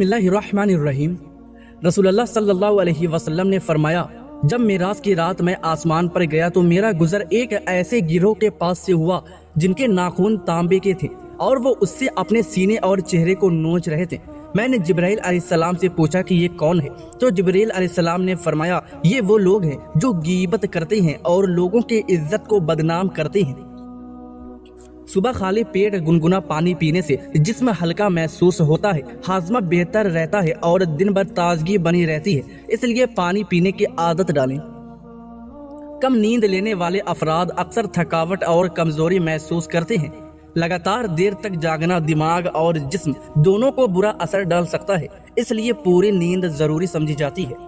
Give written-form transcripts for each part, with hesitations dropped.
بسم اللہ الرحمن الرحیم۔ رسول اللہ صلی اللہ علیہ وسلم نے فرمایا، جب معراج کی رات میں آسمان پر گیا تو میرا گزر ایک ایسے گروہ کے پاس سے ہوا جن کے ناخن تانبے کے تھے اور وہ اس سے اپنے سینے اور چہرے کو نوچ رہے تھے۔ میں نے جبرائیل علیہ السلام سے پوچھا کہ یہ کون ہے؟ تو جبرائیل علیہ السلام نے فرمایا، یہ وہ لوگ ہیں جو غیبت کرتے ہیں اور لوگوں کی عزت کو بدنام کرتے ہیں۔ صبح خالی پیٹ گنگنا پانی پینے سے جسم ہلکا محسوس ہوتا ہے، ہاضمہ بہتر رہتا ہے اور دن بھر تازگی بنی رہتی ہے، اس لیے پانی پینے کی عادت ڈالیں۔ کم نیند لینے والے افراد اکثر تھکاوٹ اور کمزوری محسوس کرتے ہیں۔ لگاتار دیر تک جاگنا دماغ اور جسم دونوں کو برا اثر ڈال سکتا ہے، اس لیے پوری نیند ضروری سمجھی جاتی ہے۔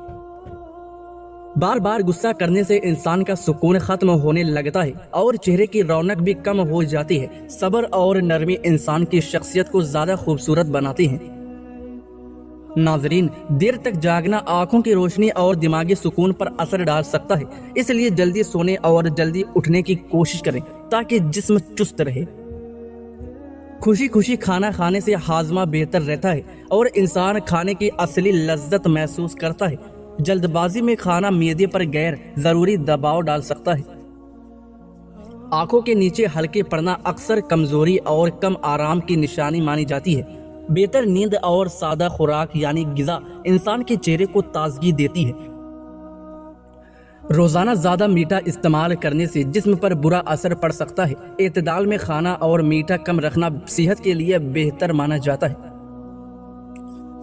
بار بار غصہ کرنے سے انسان کا سکون ختم ہونے لگتا ہے اور چہرے کی رونق بھی کم ہو جاتی ہے۔ صبر اور نرمی انسان کی شخصیت کو زیادہ خوبصورت بناتی ہیں۔ ناظرین، دیر تک جاگنا آنکھوں کی روشنی اور دماغی سکون پر اثر ڈال سکتا ہے، اس لیے جلدی سونے اور جلدی اٹھنے کی کوشش کریں تاکہ جسم چست رہے۔ خوشی خوشی کھانا کھانے سے ہاضمہ بہتر رہتا ہے اور انسان کھانے کی اصلی لذت محسوس کرتا ہے۔ جلد بازی میں کھانا معدے پر غیر ضروری دباؤ ڈال سکتا ہے۔ آنکھوں کے نیچے ہلکے پڑنا اکثر کمزوری اور کم آرام کی نشانی مانی جاتی ہے۔ بہتر نیند اور سادہ خوراک یعنی غذا انسان کے چہرے کو تازگی دیتی ہے۔ روزانہ زیادہ میٹھا استعمال کرنے سے جسم پر برا اثر پڑ سکتا ہے۔ اعتدال میں کھانا اور میٹھا کم رکھنا صحت کے لیے بہتر مانا جاتا ہے۔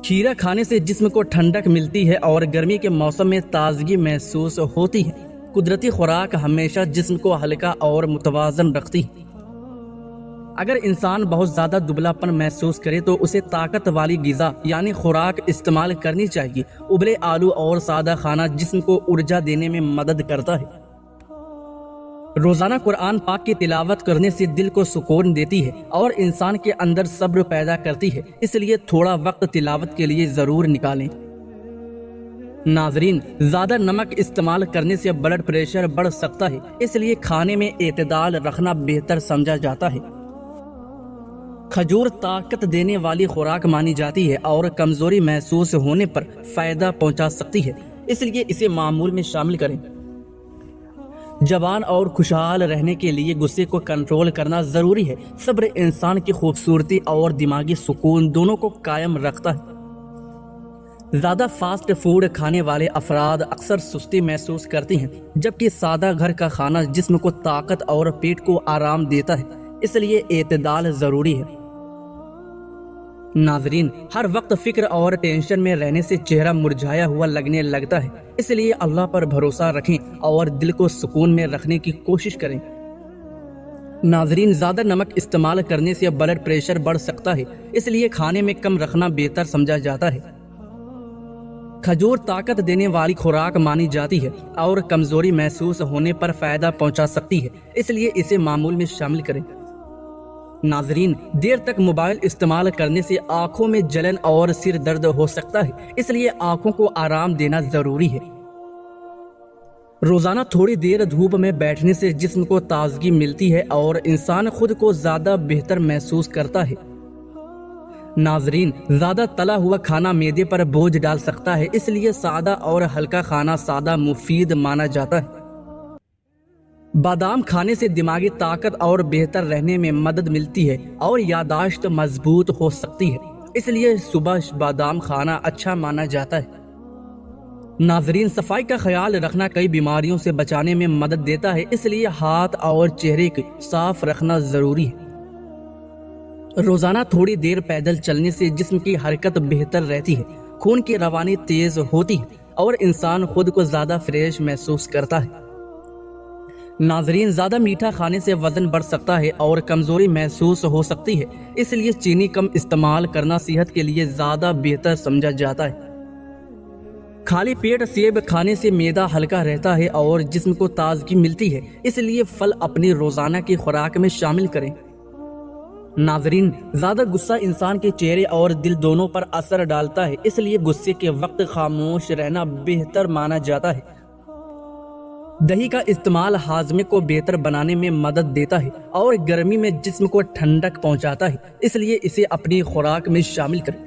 کھیرا کھانے سے جسم کو ٹھنڈک ملتی ہے اور گرمی کے موسم میں تازگی محسوس ہوتی ہے۔ قدرتی خوراک ہمیشہ جسم کو ہلکا اور متوازن رکھتی ہے۔ اگر انسان بہت زیادہ دبلا پن محسوس کرے تو اسے طاقت والی غذا یعنی خوراک استعمال کرنی چاہیے۔ ابلے آلو اور سادہ کھانا جسم کو ارجا دینے میں مدد کرتا ہے۔ روزانہ قرآن پاک کی تلاوت کرنے سے دل کو سکون دیتی ہے اور انسان کے اندر صبر پیدا کرتی ہے، اس لیے تھوڑا وقت تلاوت کے لیے ضرور نکالیں۔ ناظرین، زیادہ نمک استعمال کرنے سے بلڈ پریشر بڑھ سکتا ہے، اس لیے کھانے میں اعتدال رکھنا بہتر سمجھا جاتا ہے۔ کھجور طاقت دینے والی خوراک مانی جاتی ہے اور کمزوری محسوس ہونے پر فائدہ پہنچا سکتی ہے، اس لیے اسے معمول میں شامل کریں۔ جوان اور خوشحال رہنے کے لیے غصے کو کنٹرول کرنا ضروری ہے۔ صبر انسان کی خوبصورتی اور دماغی سکون دونوں کو قائم رکھتا ہے۔ زیادہ فاسٹ فوڈ کھانے والے افراد اکثر سستی محسوس کرتے ہیں، جبکہ سادہ گھر کا کھانا جسم کو طاقت اور پیٹ کو آرام دیتا ہے، اس لیے اعتدال ضروری ہے۔ ناظرین، ہر وقت فکر اور ٹینشن میں رہنے سے چہرہ مرجھایا ہوا لگنے لگتا ہے، اس لیے اللہ پر بھروسہ رکھیں اور دل کو سکون میں رکھنے کی کوشش کریں۔ ناظرین، زیادہ نمک استعمال کرنے سے بلڈ پریشر بڑھ سکتا ہے، اس لیے کھانے میں کم رکھنا بہتر سمجھا جاتا ہے۔ کھجور طاقت دینے والی خوراک مانی جاتی ہے اور کمزوری محسوس ہونے پر فائدہ پہنچا سکتی ہے، اس لیے اسے معمول میں شامل کریں۔ ناظرین، دیر تک موبائل استعمال کرنے سے آنکھوں میں جلن اور سر درد ہو سکتا ہے، اس لیے آنکھوں کو آرام دینا ضروری ہے۔ روزانہ تھوڑی دیر دھوپ میں بیٹھنے سے جسم کو تازگی ملتی ہے اور انسان خود کو زیادہ بہتر محسوس کرتا ہے۔ ناظرین، زیادہ تلا ہوا کھانا معدے پر بوجھ ڈال سکتا ہے، اس لیے سادہ اور ہلکا کھانا زیادہ مفید مانا جاتا ہے۔ بادام کھانے سے دماغی طاقت اور بہتر رہنے میں مدد ملتی ہے اور یادداشت مضبوط ہو سکتی ہے، اس لیے صبح بادام کھانا اچھا مانا جاتا ہے۔ ناظرین، صفائی کا خیال رکھنا کئی بیماریوں سے بچانے میں مدد دیتا ہے، اس لیے ہاتھ اور چہرے کو صاف رکھنا ضروری ہے۔ روزانہ تھوڑی دیر پیدل چلنے سے جسم کی حرکت بہتر رہتی ہے، خون کی روانی تیز ہوتی ہے اور انسان خود کو زیادہ فریش محسوس کرتا ہے۔ ناظرین، زیادہ میٹھا کھانے سے وزن بڑھ سکتا ہے اور کمزوری محسوس ہو سکتی ہے، اس لیے چینی کم استعمال کرنا صحت کے لیے زیادہ بہتر سمجھا جاتا ہے۔ خالی پیٹ سیب کھانے سے معدہ ہلکا رہتا ہے اور جسم کو تازگی ملتی ہے، اس لیے پھل اپنی روزانہ کی خوراک میں شامل کریں۔ ناظرین، زیادہ غصہ انسان کے چہرے اور دل دونوں پر اثر ڈالتا ہے، اس لیے غصے کے وقت خاموش رہنا بہتر مانا جاتا ہے۔ دہی کا استعمال ہاضمے کو بہتر بنانے میں مدد دیتا ہے اور گرمی میں جسم کو ٹھنڈک پہنچاتا ہے، اس لیے اسے اپنی خوراک میں شامل کریں۔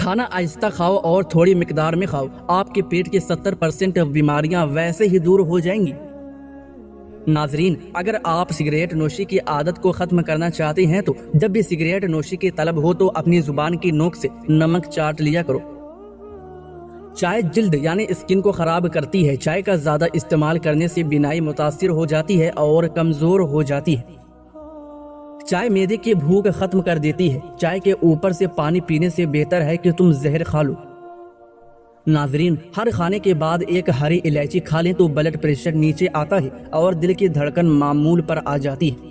کھانا آہستہ کھاؤ اور تھوڑی مقدار میں کھاؤ، آپ کے پیٹ کی 70% بیماریاں ویسے ہی دور ہو جائیں گی۔ ناظرین، اگر آپ سگریٹ نوشی کی عادت کو ختم کرنا چاہتے ہیں تو جب بھی سگریٹ نوشی کی طلب ہو تو اپنی زبان کی نوک سے نمک چاٹ لیا کرو۔ چائے جلد یعنی اسکن کو خراب کرتی ہے۔ چائے کا زیادہ استعمال کرنے سے بینائی متاثر ہو جاتی ہے اور کمزور ہو جاتی ہے۔ چائے معدے کی بھوک ختم کر دیتی ہے۔ چائے کے اوپر سے پانی پینے سے بہتر ہے کہ تم زہر کھا لو۔ ناظرین، ہر کھانے کے بعد ایک ہری الائچی کھا لیں تو بلڈ پریشر نیچے آتا ہے اور دل کی دھڑکن معمول پر آ جاتی ہے۔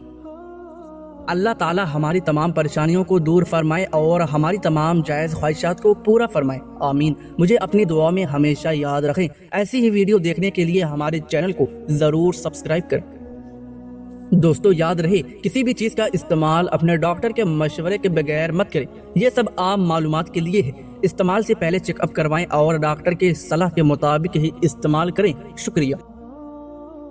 اللہ تعالی ہماری تمام پریشانیوں کو دور فرمائے اور ہماری تمام جائز خواہشات کو پورا فرمائے، آمین۔ مجھے اپنی دعا میں ہمیشہ یاد رکھیں۔ ایسی ہی ویڈیو دیکھنے کے لیے ہمارے چینل کو ضرور سبسکرائب کریں۔ دوستو، یاد رہے کسی بھی چیز کا استعمال اپنے ڈاکٹر کے مشورے کے بغیر مت کریں۔ یہ سب عام معلومات کے لیے ہے۔ استعمال سے پہلے چیک اپ کروائیں اور ڈاکٹر کے صلاح کے مطابق ہی استعمال کریں۔ شکریہ۔